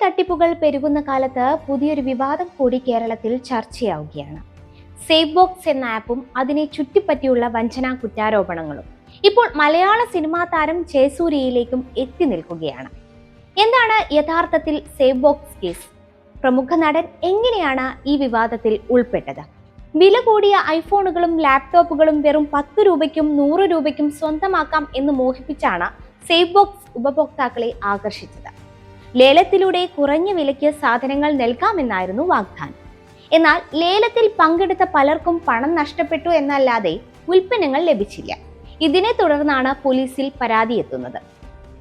തട്ടിപ്പുകൾ പെരുകുന്ന കാലത്ത് പുതിയൊരു വിവാദം കൂടി കേരളത്തിൽ ചർച്ചയാവുകയാണ്. സേഫ് ബോക്സ് എന്ന ആപ്പും അതിനെ ചുറ്റിപ്പറ്റിയുള്ള വഞ്ചനാ കുറ്റാരോപണങ്ങളും ഇപ്പോൾ മലയാള സിനിമാ താരം ജയസൂര്യയിലേക്കും എത്തി നിൽക്കുകയാണ്. എന്താണ് യഥാർത്ഥത്തിൽ സേഫ് ബോക്സ് കേസ്? പ്രമുഖ നടൻ എങ്ങനെയാണ് ഈ വിവാദത്തിൽ ഉൾപ്പെട്ടത്? വില കൂടിയ ഐഫോണുകളും ലാപ്ടോപ്പുകളും വെറും 10 രൂപയ്ക്കും 100 രൂപയ്ക്കും സ്വന്തമാക്കാം എന്ന് മോഹിപ്പിച്ചാണ് സേഫ് ബോക്സ് ഉപഭോക്താക്കളെ ആകർഷിച്ചത്. ലേലത്തിലൂടെ കുറഞ്ഞ വിലയ്ക്ക് സാധനങ്ങൾ നൽകാമെന്നായിരുന്നു വാഗ്ദാനം. എന്നാൽ ലേലത്തിൽ പങ്കെടുത്ത പലർക്കും പണം നഷ്ടപ്പെട്ടു എന്നല്ലാതെ ഉൽപ്പന്നങ്ങൾ ലഭിച്ചില്ല. ഇതിനെ തുടർന്നാണ് പോലീസിൽ പരാതി എത്തുന്നത്.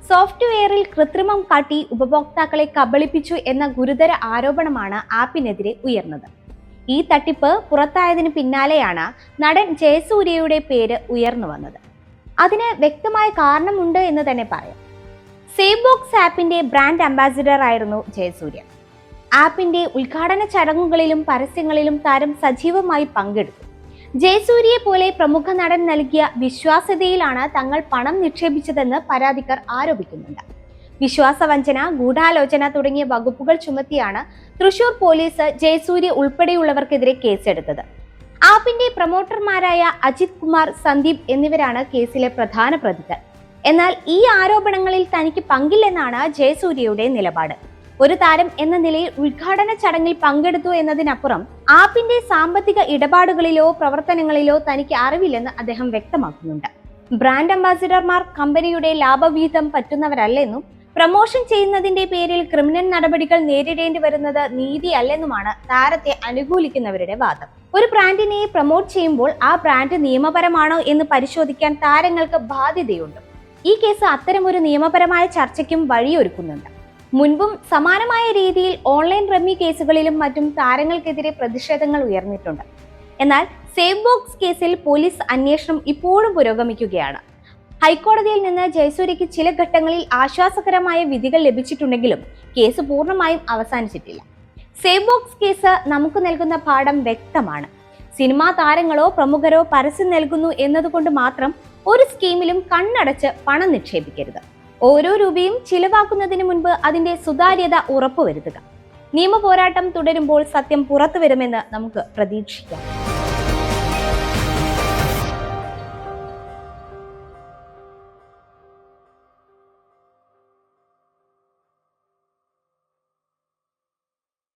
സോഫ്റ്റ്വെയറിൽ കൃത്രിമം കാട്ടി ഉപഭോക്താക്കളെ കബളിപ്പിച്ചു എന്ന ഗുരുതര ആരോപണമാണ് ആപ്പിനെതിരെ ഉയർന്നത്. ഈ തട്ടിപ്പ് പുറത്തായതിനു പിന്നാലെയാണ് നടൻ ജയസൂര്യയുടെ പേര് ഉയർന്നു വന്നത്. അതിന് വ്യക്തമായ കാരണമുണ്ട് എന്ന് തന്നെ പറയാം. സേഫ് ബോക്സ് ആപ്പിന്റെ ബ്രാൻഡ് അംബാസിഡർ ആയിരുന്നു ജയസൂര്യ. ആപ്പിന്റെ ഉദ്ഘാടന ചടങ്ങുകളിലും പരസ്യങ്ങളിലും താരം സജീവമായി പങ്കെടുത്തു. ജയസൂര്യയെ പോലെ പ്രമുഖ നടൻ നൽകിയ വിശ്വാസ്യതയിലാണ് തങ്ങൾ പണം നിക്ഷേപിച്ചതെന്ന് പരാതിക്കാർ ആരോപിക്കുന്നുണ്ട്. വിശ്വാസവഞ്ചന, ഗൂഢാലോചന തുടങ്ങിയ വകുപ്പുകൾ ചുമത്തിയാണ് തൃശൂർ പോലീസ് ജയസൂര്യ ഉൾപ്പെടെയുള്ളവർക്കെതിരെ കേസെടുത്തത്. ആപ്പിന്റെ പ്രൊമോട്ടർമാരായ അജിത് കുമാർ, സന്ദീപ് എന്നിവരാണ് കേസിലെ പ്രധാന പ്രതികൾ. എന്നാൽ ഈ ആരോപണങ്ങളിൽ തനിക്ക് പങ്കില്ലെന്നാണ് ജയസൂര്യയുടെ നിലപാട്. ഒരു താരം എന്ന നിലയിൽ ഉദ്ഘാടന ചടങ്ങിൽ പങ്കെടുത്തു എന്നതിനപ്പുറം ആപ്പിന്റെ സാമ്പത്തിക ഇടപാടുകളിലോ പ്രവർത്തനങ്ങളിലോ തനിക്ക് അറിവില്ലെന്ന് അദ്ദേഹം വ്യക്തമാക്കുന്നുണ്ട്. ബ്രാൻഡ് അംബാസിഡർമാർ കമ്പനിയുടെ ലാഭവിഹിതം പറ്റുന്നവരല്ലെന്നും പ്രമോഷൻ ചെയ്യുന്നതിന്റെ പേരിൽ ക്രിമിനൽ നടപടികൾ നേരിടേണ്ടി വരുന്നത് നീതിയല്ലെന്നുമാണ് താരത്തെ അനുകൂലിക്കുന്നവരുടെ വാദം. ഒരു ബ്രാൻഡിനെ പ്രൊമോട്ട് ചെയ്യുമ്പോൾ ആ ബ്രാൻഡ് നിയമപരമാണോ എന്ന് പരിശോധിക്കാൻ താരങ്ങൾക്ക് ബാധ്യതയുണ്ട്. ഈ കേസ് അത്തരമൊരു നിയമപരമായ ചർച്ചയ്ക്കും വഴിയൊരുക്കുന്നുണ്ട്. മുൻപും സമാനമായ രീതിയിൽ ഓൺലൈൻ റമ്മി കേസുകളിലും മറ്റും താരങ്ങൾക്കെതിരെ പ്രതിഷേധങ്ങൾ ഉയർന്നിട്ടുണ്ട്. എന്നാൽ സേഫ് ബോക്സ് കേസിൽ പോലീസ് അന്വേഷണം ഇപ്പോഴും പുരോഗമിക്കുകയാണ്. ഹൈക്കോടതിയിൽ നിന്ന് ജയസൂര്യയ്ക്ക് ചില ഘട്ടങ്ങളിൽ ആശ്വാസകരമായ വിധികൾ ലഭിച്ചിട്ടുണ്ടെങ്കിലും കേസ് പൂർണ്ണമായും അവസാനിച്ചിട്ടില്ല. സേഫ് ബോക്സ് കേസ് നമുക്ക് നൽകുന്ന പാഠം വ്യക്തമാണ്. സിനിമാ താരങ്ങളോ പ്രമുഖരോ പരസ്യം നൽകുന്നു എന്നതുകൊണ്ട് മാത്രം ഒരു സ്കീമിലും കണ്ണടച്ച് പണം നിക്ഷേപിക്കരുത്. ഓരോ രൂപയും ചിലവാക്കുന്നതിന് മുൻപ് അതിന്റെ സുതാര്യത ഉറപ്പുവരുത്തുക. നിയമ പോരാട്ടം തുടരുമ്പോൾ സത്യം പുറത്തു വരുമെന്ന് നമുക്ക് പ്രതീക്ഷിക്കാം.